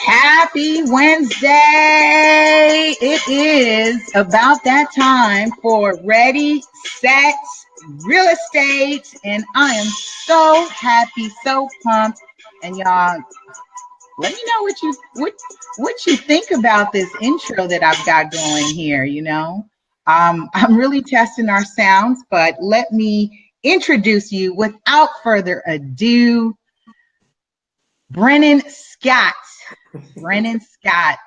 Happy Wednesday! It is about that time for Ready, Set, Real Estate, and I am so happy, so pumped. And y'all, let me know what you think about this intro that I've got going here. I'm really testing our sounds, but let me introduce you without further ado, Brennen Scott. Brennen Scott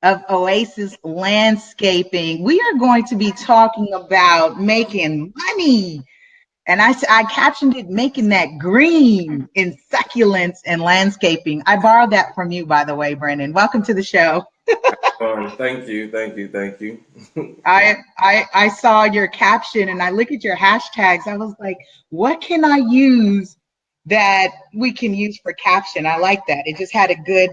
of Oasis Landscaping. We are going to be talking about making money. And I captioned it, making that green in succulents and landscaping. I borrowed that from you, by the way, Brennen. Welcome to the show. Thank you, thank you, thank you. I saw your caption and I look at your hashtags. I was like, what can I use that we can use for caption? I like that. It just had a good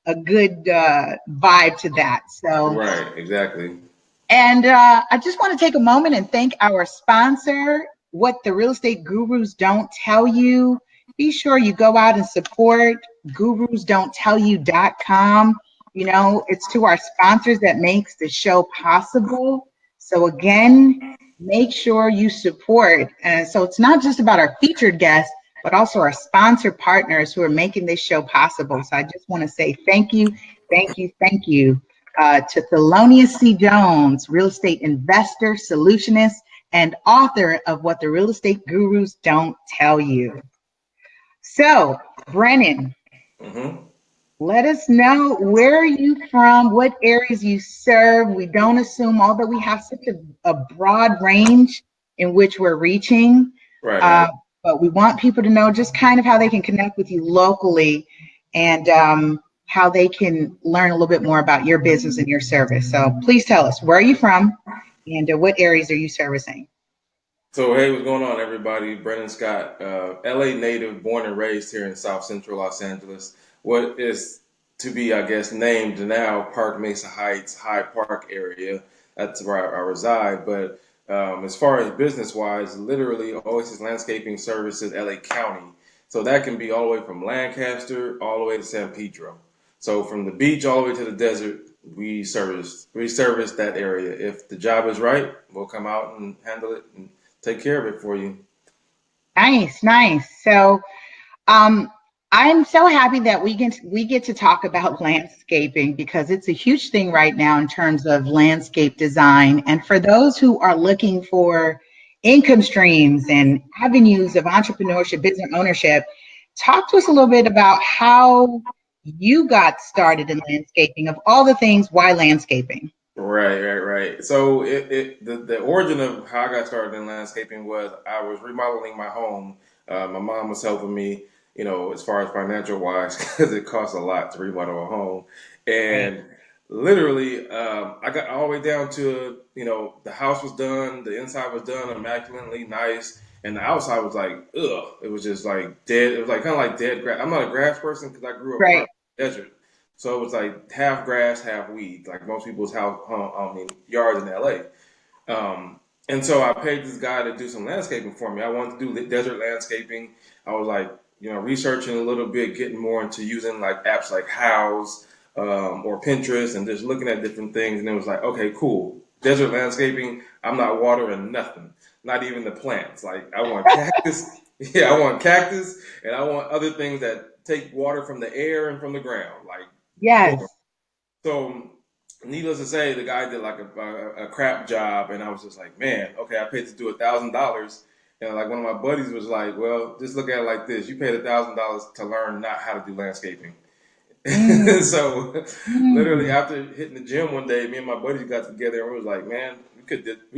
vibe to that. So, Right, exactly. and I just want to take a moment and thank our sponsor, What the Real Estate Gurus Don't Tell You. Be sure you go out and support gurusdon'ttellyu.com. It's to our sponsors that makes the show possible. So again, make sure you support. And so it's not just about our featured guests, but also our sponsor partners who are making this show possible. So I just want to say thank you, thank you, thank you to Thelonious C. Jones, real estate investor, solutionist, and author of What the Real Estate Gurus Don't Tell You. So, Brennen, hmm let us know, where are you from, what areas you serve. We don't assume, although we have such a broad range in which we're reaching, Right, uh, right. but we want people to know just kind of how they can connect with you locally, and how they can learn a little bit more about your business and your service. So please tell us, where are you from, and what areas are you servicing? So, hey, what's going on, everybody? Brennen Scott, LA native, born and raised here in South Central Los Angeles. What is to be, I guess, named now Park Mesa Heights, Hyde Park area. That's where I reside. But as far as business wise, literally, Oasis Landscaping services LA County. So that can be all the way from Lancaster all the way to San Pedro. So from the beach all the way to the desert, we service that area. If the job is right, we'll come out and handle it and take care of it for you. Nice, nice. So Um, I'm so happy that we get to talk about landscaping, because it's a huge thing right now in terms of landscape design. And for those who are looking for income streams and avenues of entrepreneurship, business ownership, talk to us a little bit about how you got started in landscaping. Of all the things, why landscaping? Right, right, right. So the origin of how I got started in landscaping was I was remodeling my home. My mom was helping me, as far as financial wise, because it costs a lot to remodel a home. Right. And literally, I got all the way down to, the house was done, the inside was done immaculately nice, and the outside was like, ugh. It was just like dead. It was like kind of like dead grass. I'm not a grass person because I grew up part Right. of the desert. So it was like half grass, half weed, like most people's house, yards in LA. And so I paid this guy to do some landscaping for me. I wanted to do desert landscaping. I was like, researching a little bit, getting more into using like apps like House, or Pinterest, and just looking at different things. And it was like, okay, cool. Desert landscaping. I'm not watering nothing, not even the plants. Like I want cactus. Yeah, I want cactus, and I want other things that take water from the air and from the ground, like Yes. boom. So, needless to say, the guy did like a crap job, and I was just like, man, okay, I paid to do $1,000, and like one of my buddies was like, well, just look at it like this: you paid $1,000 to learn not how to do landscaping. Mm, So, literally, mm. after hitting the gym one day, me and my buddies got together and we was like, man, we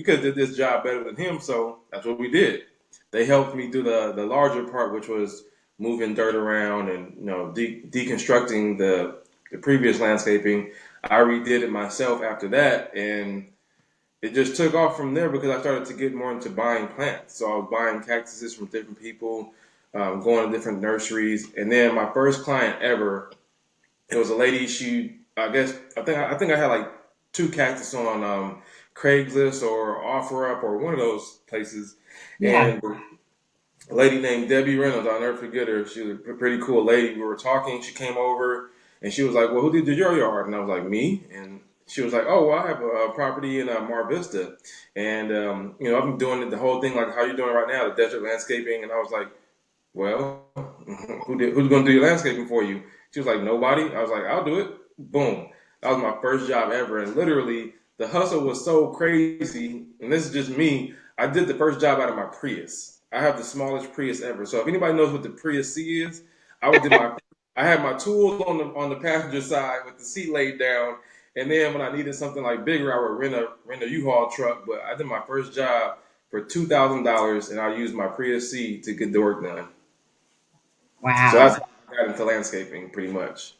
could did this job better than him, so that's what we did. They helped me do the larger part, which was moving dirt around and deconstructing the previous landscaping. I redid it myself after that, and it just took off from there because I started to get more into buying plants. So I was buying cactuses from different people, going to different nurseries, and then my first client ever, it was a lady. She, I guess, I think I had like two cactus on Craigslist or OfferUp or one of those places, Yeah. and a lady named Debbie Reynolds. I'll never forget her. She was a pretty cool lady. We were talking. She came over and she was like, "Well, who did your yard?" And I was like, "Me." And she was like, "Oh, well, I have a property in Mar Vista, and I've been doing it, the whole thing like how you're doing right now, the desert landscaping." And I was like, "Well, who's going to do your landscaping for you?" She was like, "Nobody." I was like, "I'll do it." Boom. That was my first job ever, and literally the hustle was so crazy. And this is just me. I did the first job out of my Prius. I have the smallest Prius ever. So if anybody knows what the Prius C is, I had my tools on the passenger side with the seat laid down, and then when I needed something like bigger, I would rent a U-Haul truck. But I did my first job for $2,000, and I used my Prius C to get the work done. So that's Wow. how I got into landscaping, pretty much.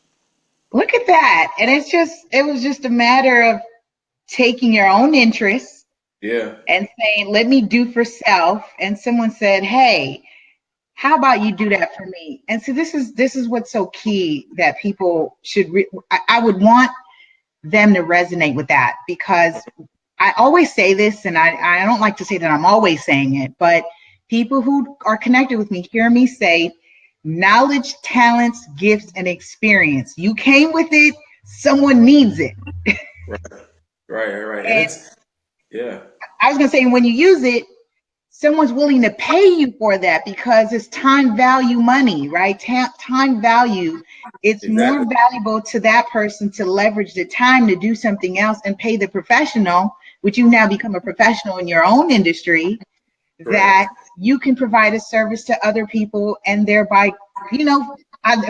Look at that. And it was just a matter of taking your own interests Yeah, and saying, let me do for self. And someone said, hey, how about you do that for me? And so this is what's so key that people should I would want them to resonate with that, because I always say this, and I don't like to say that I'm always saying it, but people who are connected with me hear me say knowledge, talents, gifts, and experience. You came with it, someone needs it. right, right. And And it's yeah, I was going to say, when you use it, someone's willing to pay you for that because it's time value money, right? Time value. It's more exactly valuable to that person to leverage the time to do something else and pay the professional, which you now become a professional in your own industry, that correct. you can provide a service to other people and thereby,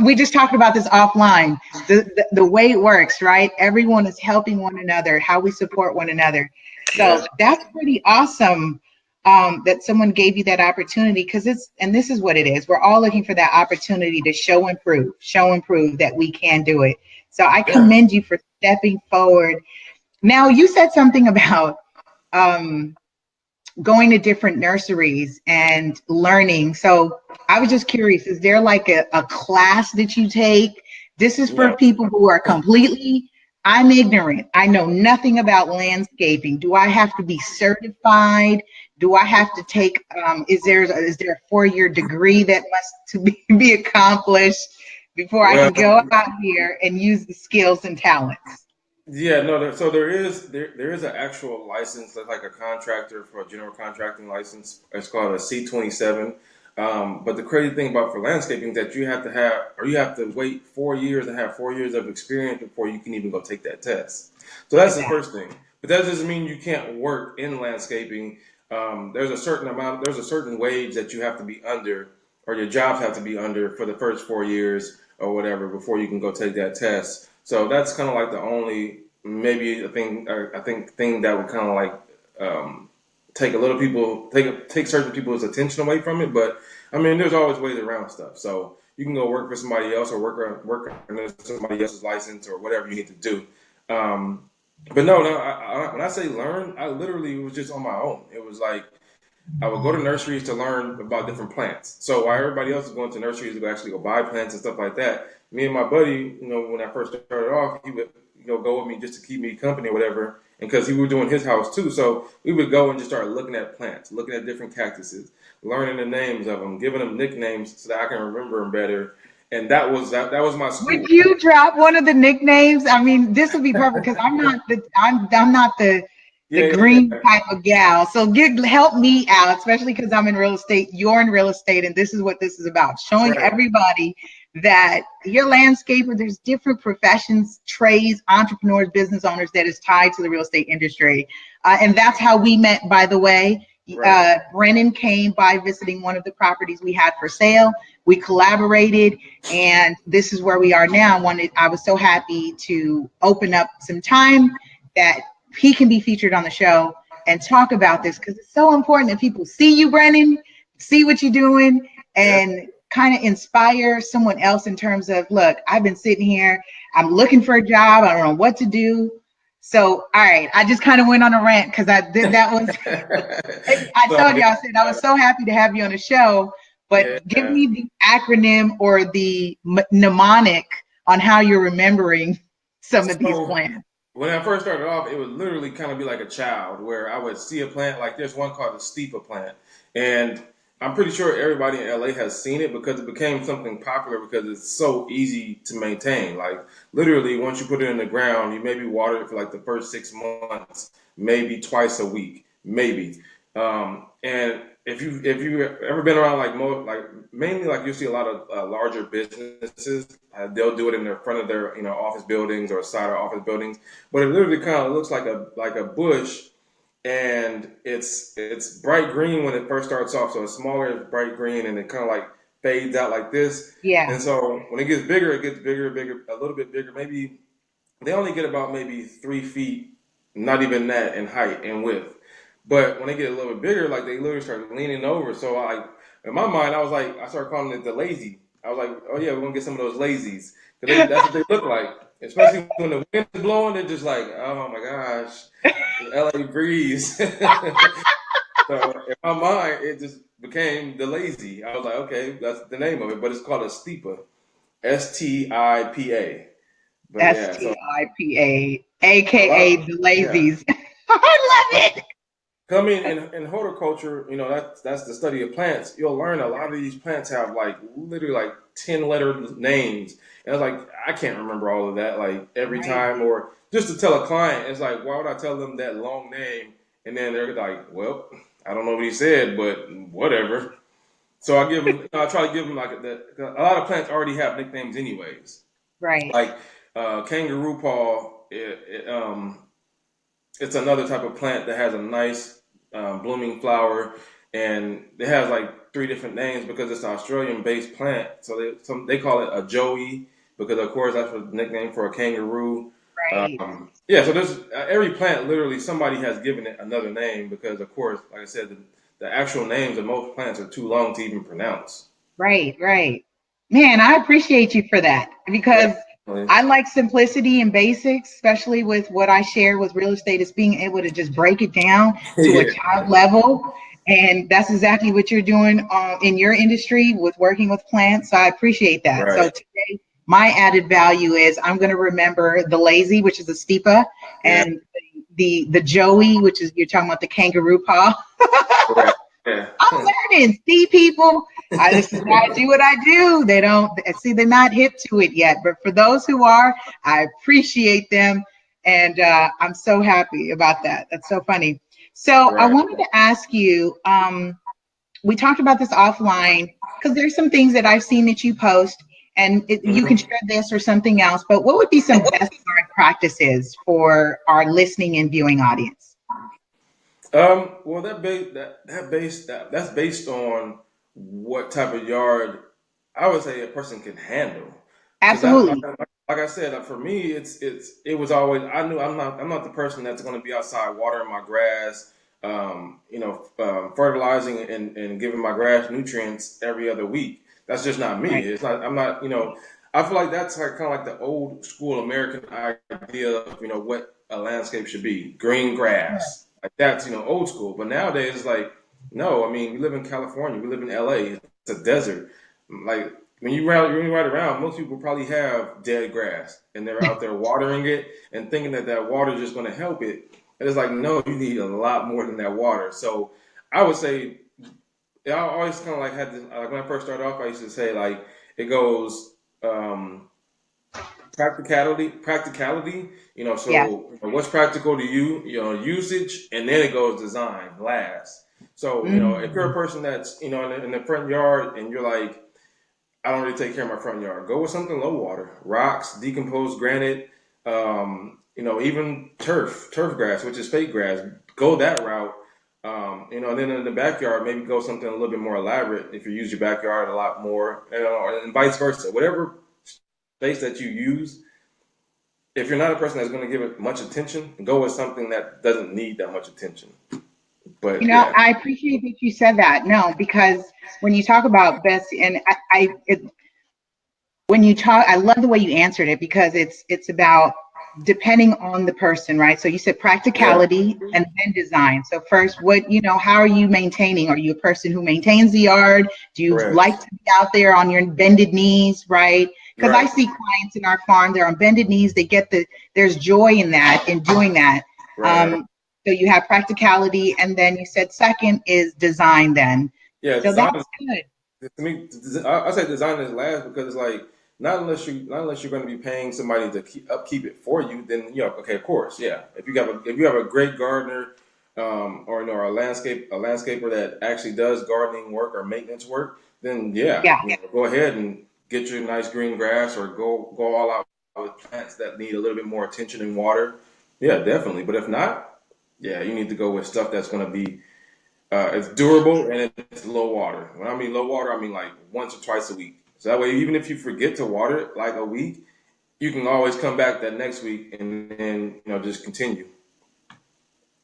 we just talked about this offline, the way it works, right? Everyone is helping one another, how we support one another. So Yeah, that's pretty awesome, that someone gave you that opportunity, because and this is what it is. We're all looking for that opportunity to show and prove that we can do it. So I yeah, commend you for stepping forward. Now, you said something about, um, going to different nurseries and learning. So I was just curious, is there like a class that you take? This is for no. people who are completely, I'm ignorant. I know nothing about landscaping. Do I have to be certified? Do I have to take, is there a 4-year degree that must be accomplished before I Well, can go out here and use the skills and talents? yeah, no. So there is an actual license that's like a contractor for a general contracting license. It's called a C-27. But the crazy thing about for landscaping is that you have to wait 4 years and have 4 years of experience before you can even go take that test. So Look that's at the that. first thing. But that doesn't mean you can't work in landscaping. There's a certain wage that you have to be under, or your jobs have to be under for the first 4 years or whatever before you can go take that test. So that's kind of like the only maybe a thing I think thing that would kind of like take a little people take certain people's attention away from it. But I mean, there's always ways around stuff. So you can go work for somebody else or work under somebody else's license or whatever you need to do. Um, but no, when I say learn, I literally was just on my own. It was like I would go to nurseries to learn about different plants. So while everybody else is going to nurseries to actually go buy plants and stuff like that, me and my buddy, when I first started off, he would go with me just to keep me company or whatever, and because he was doing his house too, so we would go and just start looking at plants, looking at different cactuses, learning the names of them, giving them nicknames so that I can remember them better. And that was my Would school. you drop one of the nicknames? I mean, this would be perfect because I'm not the Yeah, green yeah, type of gal. So help me out, especially because I'm in real estate. You're in real estate, and this is what this is about: showing right, everybody that you're a landscaper. There's different professions, trades, entrepreneurs, business owners that is tied to the real estate industry, and that's how we met. By the way, right, Brennan came by visiting one of the properties we had for sale. We collaborated, and this is where we are now. I was so happy to open up some time that he can be featured on the show and talk about this, because it's so important that people see you, Brennan, see what you're doing, yeah. and kind of inspire someone else in terms of, look, I've been sitting here, I'm looking for a job, I don't know what to do. So, all right, I just kind of went on a rant because I did that was I So told you, I said I was so happy to have you on the show, but give yeah. me the acronym or the mnemonic on how you're remembering some of these So plans. when I first started off, it would literally kind of be like a child where I would see a plant. Like there's one called the steepa plant, and I'm pretty sure everybody in LA has seen it because it became something popular because it's so easy to maintain. Like literally, once you put it in the ground, you maybe water it for like the first 6 months, maybe twice a week, maybe. And if you ever been around like mainly like you see a lot of larger businesses, they'll do it in the front of their office buildings or side of office buildings, but it literally kind of looks like a bush, and it's bright green when it first starts off. So it's smaller, it's bright green, and it kind of like fades out like this. Yeah. And so when it gets bigger, bigger, a little bit bigger. Maybe they only get about maybe 3 feet, not even that, in height and width. But when they get a little bit bigger, like they literally start leaning over. So in my mind, I was like, I started calling it the lazy. I was like, oh yeah, we're gonna get some of those lazies because that's what they look like. Especially when the wind is blowing, they're just like, oh my gosh, the LA breeze. So in my mind, it just became the lazy. I was like, okay, that's the name of it, but it's called a steepa, STIPA. But yeah, so STIPA, a aka lot, the yeah. lazies. I love it. Coming in horticulture, that's the study of plants. You'll learn a lot of these plants have like literally like 10 letter names, and it's like I can't remember all of that like every Right, time, or just to tell a client, it's like why would I tell them that long name, and then they're like, well, I don't know what he said, but whatever. So I give them, I try to give them like that. A lot of plants already have nicknames anyways, right, like kangaroo paw. It's another type of plant that has a nice blooming flower, and it has like three different names because it's an Australian-based plant. So they call it a joey because, of course, that's a nickname for a kangaroo. right. Yeah, so there's every plant literally somebody has given it another name because, of course, like I said, the actual names of most plants are too long to even pronounce. Right, right. Man, I appreciate you for that Yeah, because I like simplicity and basics, especially with what I share with real estate, is being able to just break it down to a yeah, child level. And that's exactly what you're doing in your industry with working with plants. So I appreciate that. So right. today, my added value is I'm going to remember the lazy, which is a stipa, Yeah, and the joey, which is you're talking about the kangaroo paw. correct. Yeah, I'm learning. See, people, I just gotta do what I do. They don't see they're not hip to it yet, but for those who are, I appreciate them, and I'm so happy about that. That's so funny. So I right. wanted to ask you. We talked about this offline because there's some things that I've seen that you post, and you can Mhm. share this or something else. But what would be some best practices for our listening and viewing audience? Well, that's based on what type of yard I would say a person can handle. Because Absolutely. like I said, for me, it was always I knew I'm not the person that's going to be outside watering my grass, fertilizing and giving my grass nutrients every other week. That's just not me. Right. It's not. I'm not. I feel like that's like kind of like the old school American idea of what a landscape should be: green Sure. grass. Like that's old school. But nowadays it's like no. I mean, we live in California. We live in LA. It's a desert. Like when you ride around, most people probably have dead grass, and they're out there watering it and thinking that that water is just going to help it. And it's like no, you need a lot more than that water. So I would say I always kind of like had this. Like when I first started off, I used to say like it goes. Practicality, Yes. so what's practical to you, usage, and then it goes design last. So if you're a Mm. person that's in the front yard and you're like, I don't really take care of my front yard, go with something low water: rocks, decomposed granite, even turf grass, which is fake grass. Go that route. And then in the backyard, maybe go something a little bit more elaborate if you use your backyard a lot more, and vice versa. Whatever space that you use, if you're not a person that's going to give it much attention, go with something that doesn't need that much attention. But yeah, I appreciate that you said that. No, because when you talk about best, and when you talk, I love the way you answered it because it's about depending on the person, right? So you said yeah, practicality and then design. So first, how are you maintaining? Are you a person who maintains the yard? Do you like correct. to be out there on your bended knees, right? Because I Right. see clients in our farm, they're on bended knees. They get there's joy in that, in doing that. Right. So you have practicality, and then you said second is design. Then, Yeah. so Design that's good. to me, I say design is last because it's like not unless you're going to be paying somebody to upkeep it for you, then okay, of course, yeah. If you have a great gardener, or a landscaper that actually does gardening work or maintenance work, then yeah, Yeah, go ahead and get your nice green grass or go all out with plants that need a little bit more attention and water. Yeah, definitely. But if not, yeah, you need to go with stuff that's going to be it's durable and it's low water. When I mean low water, I mean like once or twice a week. So that way, even if you forget to water it like a week, you can always come back that next week and then just continue.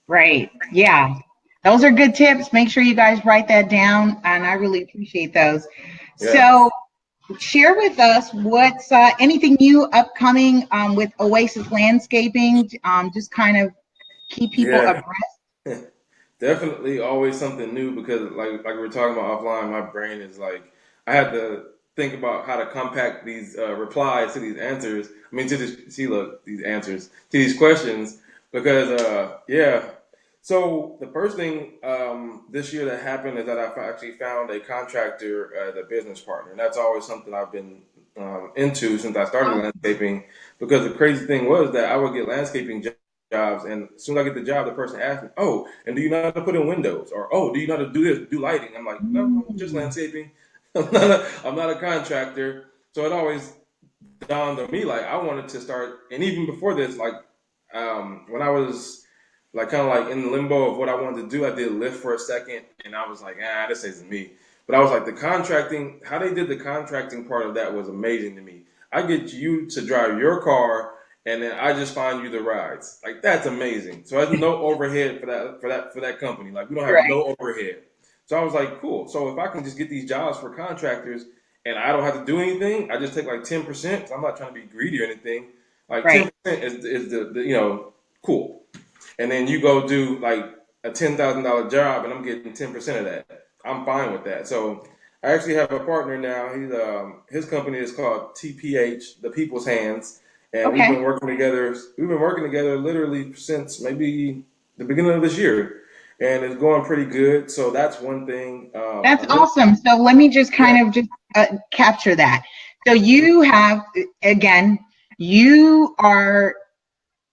right. Yeah, those are good tips. Make sure you guys write that down, and I really appreciate those. Yeah, So, share with us what's anything new upcoming with Oasis Landscaping. Just kind of keep people yeah, abreast. definitely always something new because like we were talking about offline, my brain is like I had to think about how to compact these replies to these answers. I mean to this see look these answers to these questions because yeah. So the first thing this year that happened is that actually found a contractor as a business partner, and that's always something I've been into since I started landscaping. Because the crazy thing was that I would get landscaping jobs, and as soon as I get the job, the person asks me, "Oh, and do you know how to put in windows?" Or, "Oh, do you know how to do this, do lighting?" I'm like, "No, I'm just Mm, landscaping. I'm not a contractor." So it always dawned on me like I wanted to start, and even before this, like when I was like kind of like in limbo of what I wanted to do, I did Lyft for a second, and I was like, this isn't me. But I was like, the contracting, how they did the contracting part of that was amazing to me. I get you to drive your car, and then I just find you the rides. Like that's amazing. So there's no overhead for that company. Like we don't have right, no overhead. So I was like, cool. So if I can just get these jobs for contractors and I don't have to do anything, I just take like 10%. I'm not trying to be greedy or anything. Like right. 10% is the cool. And then you go do like a $10,000 job, and I'm getting 10% of that. I'm fine with that. So I actually have a partner now. His company is called TPH, the People's Hands, and we've been Okay. working together. We've been working together literally since maybe the beginning of this year, and it's going pretty good. So that's one thing. That's awesome. So let me just Yeah, kind of just capture that. So you have, again, you are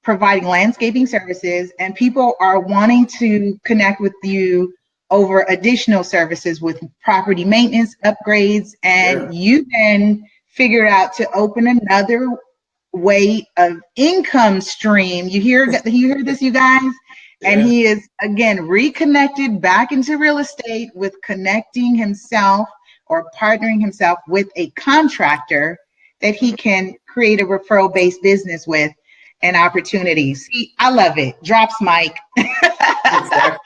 providing landscaping services, and people are wanting to connect with you over additional services with property maintenance upgrades, yeah, and you then figured out to open another way of income stream. You hear this, you guys? And yeah. he is again reconnected back into real estate with connecting himself or partnering himself with a contractor that he can create a referral based business with and opportunities. See, I love it. Drops mic. Exactly.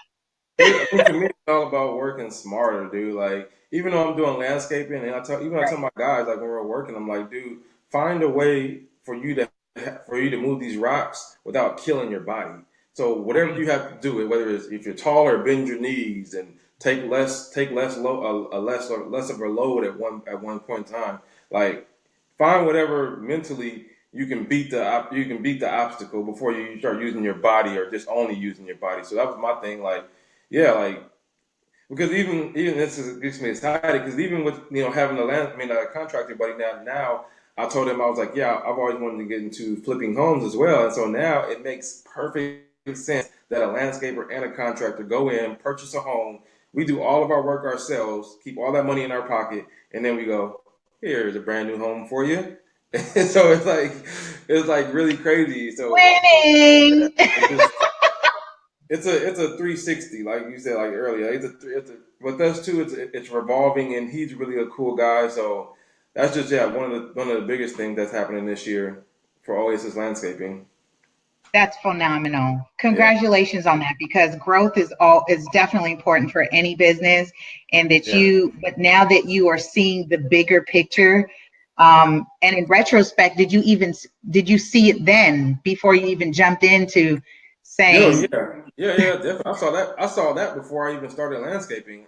I mean, to me, it's all about working smarter, dude. Like, even though I'm doing landscaping, and I tell Right. my guys, like when we're working, I'm like, dude, find a way for you to move these rocks without killing your body. So whatever Right. you have to do, whether it's if you're taller, bend your knees and take less low a less of a load at one point in time. Like, find whatever mentally you can beat the obstacle before you start using your body or just only using your body. So that was my thing. Like, yeah, like because even gets me excited because even with having a contractor buddy now I told him I was like, yeah, I've always wanted to get into flipping homes as well, and so now it makes perfect sense that a landscaper and a contractor go in, purchase a home, we do all of our work ourselves, keep all that money in our pocket, and then we go, here's a brand new home for you. So it's like really crazy. So Winning. it just it's a 360, like you said, like earlier. It's a with us too. It's revolving, and he's really a cool guy. So that's just one of the biggest things that's happening this year for Oasis Landscaping. That's phenomenal. Yeah, Congratulations on that, because growth is definitely important for any business, and that yeah. but now that you are seeing the bigger picture, and in retrospect, did you see it then before you even jumped into saying, Yeah, definitely. I saw that before I even started landscaping.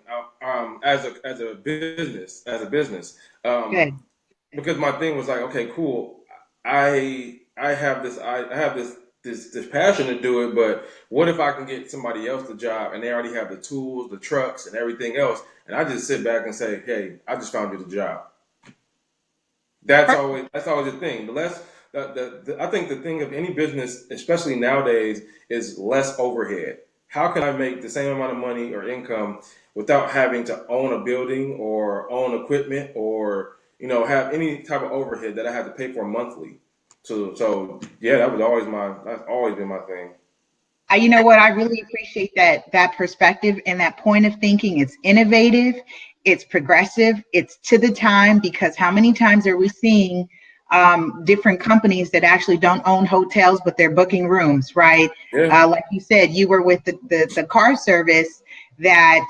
As a business. good, because my thing was like, okay, cool. I have this passion to do it, but what if I can get somebody else the job and they already have the tools, the trucks, and everything else, and I just sit back and say, hey, I just found you the job. That's always the thing. The less I think the thing of any business, especially nowadays, is less overhead. How can I make the same amount of money or income without having to own a building or own equipment or have any type of overhead that I have to pay for monthly? So yeah, that's always been my thing. You know what? I really appreciate that perspective and that point of thinking. It's innovative, it's progressive, it's to the time. Because how many times are we seeing different companies that actually don't own hotels, but they're booking rooms, right? Yeah, Like you said, you were with the car service that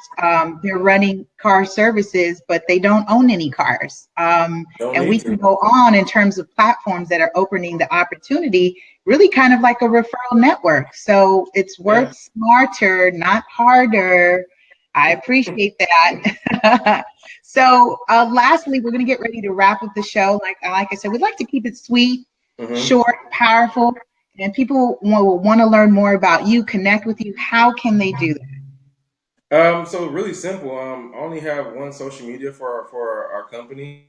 they're running car services, but they don't own any cars. don't And need we can to. go on in terms of platforms that are opening the opportunity, really kind of like a referral network. So it's Yeah. work smarter, not harder. I appreciate that. So lastly, we're going to get ready to wrap up the show. Like I said, we'd like to keep it sweet, hmm short, powerful, and people will want to learn more about you, connect with you. How can they do that? So really simple. I only have one social media for our company,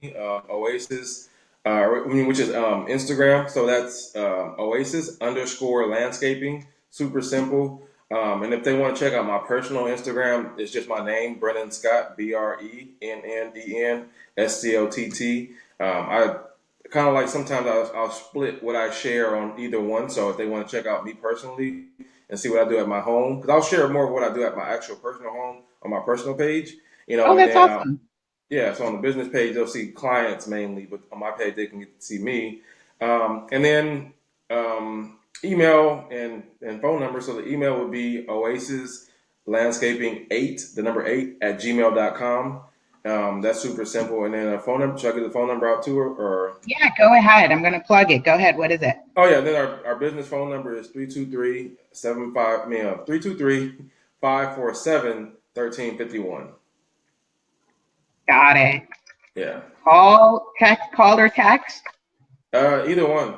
Oasis, which is Instagram. So that's Oasis underscore landscaping. Super simple. And if they want to check out my personal Instagram, it's just my name, Brennen Scott, BRENNENSCOTT. I kind of like sometimes I'll split what I share on either one. So if they want to check out me personally, and see what I do at my home, because I'll share more of what I do at my actual personal home on my personal page, Oh, and that's then awesome. yeah, so on the business page they'll see clients mainly, but on my page they can get to see me, and then email and phone number. So the email would be Oasis Landscaping 8, the number 8 at gmail.com. That's super simple. And then a phone number. Should I get the phone number out to her or? Yeah, go ahead. I'm going to plug it. Go ahead. What is it? Oh yeah, then our business phone number is 323-75, 323-547-1351. Got it. Yeah. Call or text. Either one.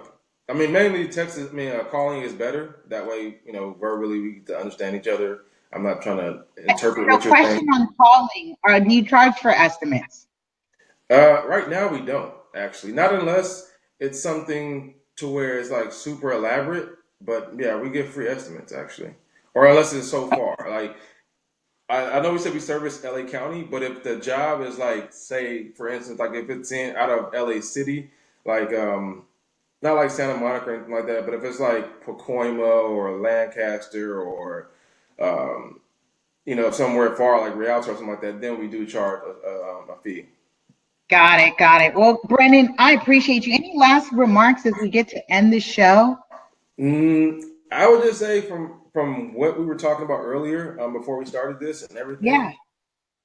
I mean, mainly text is, calling is better. That way, verbally we get to understand each other. I'm not trying to interpret So, what you're saying. question on calling, or do you charge for estimates? Right now we don't actually. Not unless it's something to where it's like super elaborate. But yeah, we get free estimates actually. Or unless it's so far. Like I know we said we service LA County, but if the job is like, say, for instance, like if it's in out of LA City, like not like Santa Monica or anything like that, but if it's like Pacoima or Lancaster or um, somewhere far like Rialto or something like that, then we do charge a fee. Got it. Got it. Well, Brennan, I appreciate you. Any last remarks as we get to end the show? I would just say from what we were talking about earlier, before we started this and Yeah. everything,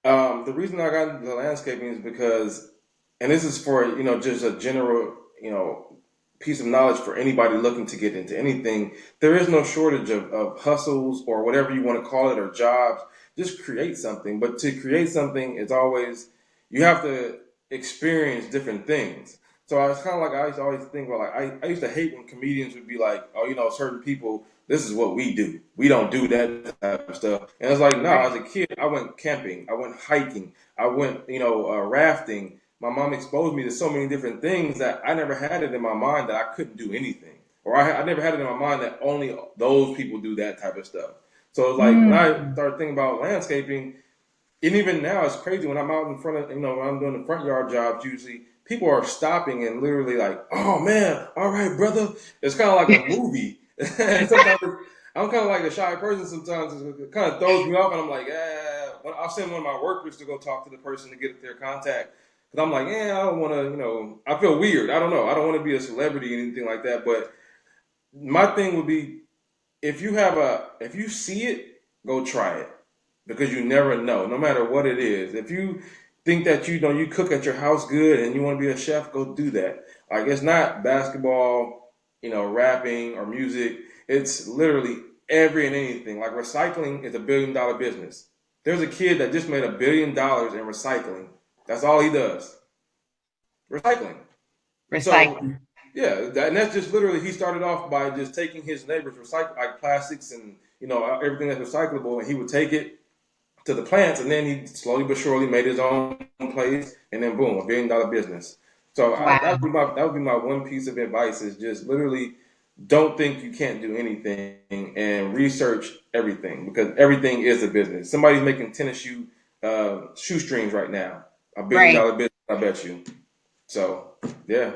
the reason I got into the landscaping is because, and this is for just a general piece of knowledge for anybody looking to get into anything. There is no shortage of hustles or whatever you want to call it or jobs. Just create something, but to create something is always you have to experience different things. So I was kind of like I used to always think about like I used to hate when comedians would be like, oh, certain people, this is what we do. We don't do that type of stuff. And it's like, no, as Right. a kid, I went camping, I went hiking, I went, rafting. My mom exposed me to so many different things that I never had it in my mind that I couldn't do anything. Or I never had it in my mind that only those people do that type of stuff. So it's like when I Mm. started thinking about landscaping, and even now it's crazy when I'm out in front of when I'm doing the front yard jobs. Usually people are stopping and literally like, "Oh man, all right, brother." It's kind of like a movie, and sometimes I'm kind of like a shy person. Sometimes it kind of throws me off, and I'm like, When I'll send one of my workers to go talk to the person to get their contact, because I'm like, I don't want to, I feel weird. I don't know. I don't want to be a celebrity or anything like that. But my thing would be if you see it, go try it because you never know, no matter what it is. If you think that you cook at your house good and you want to be a chef, go do that. Like it's not basketball, rapping or music. It's literally every and anything. Like recycling is $1 billion business. There's a kid that just made $1 billion in recycling. That's all he does. Recycling. So Recycling. yeah, and that's just literally he started off by just taking his neighbor's recycle like plastics and everything that's recyclable, and he would take it to the plants, and then he slowly but surely made his own place, and then boom, $1 billion business. So Wow. that would be my one piece of advice is just literally don't think you can't do anything and research everything because everything is a business. Somebody's making tennis shoestrings right now, $1 billion Right. business, I bet you. So yeah,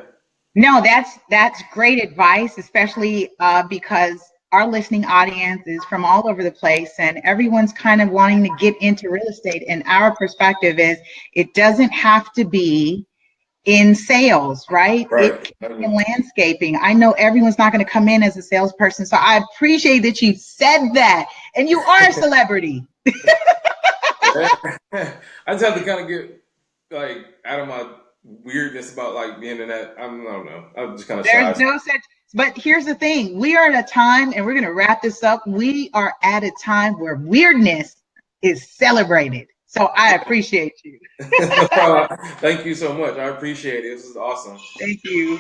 No, that's great advice, especially because our listening audience is from all over the place, and everyone's kind of wanting to get into real estate. And our perspective is, it doesn't have to be in sales, right? It right. can be in landscaping. I know everyone's not going to come in as a salesperson, so I appreciate that you said that, and you are a celebrity. I just have to kind of get like out of my weirdness about like being in that. I don't know. I'm just kind of There's shy. no such, but here's the thing. We are at a time, and we're going to wrap this up. We are at a time where weirdness is celebrated. So I appreciate you. No problem. Thank you so much. I appreciate it. This is awesome. Thank you.